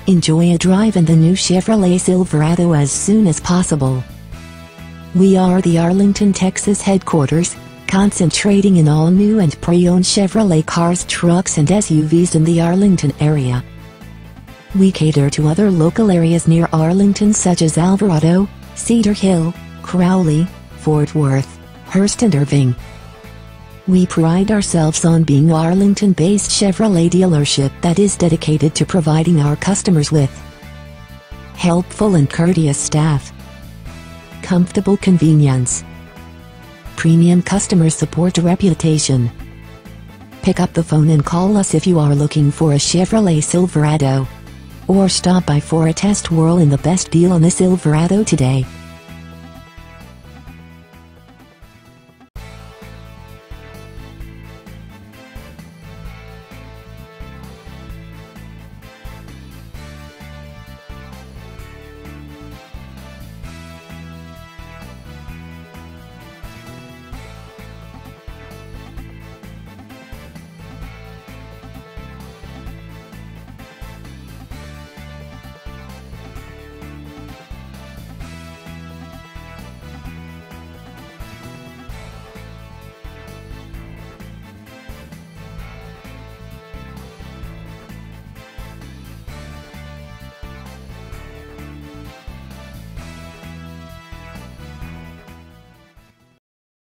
Enjoy a drive in the new Chevrolet Silverado as soon as possible. We are the Arlington, Texas headquarters, concentrating in all new and pre-owned Chevrolet cars, trucks and SUVs in the Arlington area. We cater to other local areas near Arlington such as Alvarado, Cedar Hill, Crowley, Fort Worth, Hurst and Irving. We pride ourselves on being Arlington-based Chevrolet dealership that is dedicated to providing our customers with helpful and courteous staff, comfortable convenience, premium customer support reputation. Pick up the phone and call us if you are looking for a Chevrolet Silverado, or stop by for a test whirl in the best deal on the Silverado today.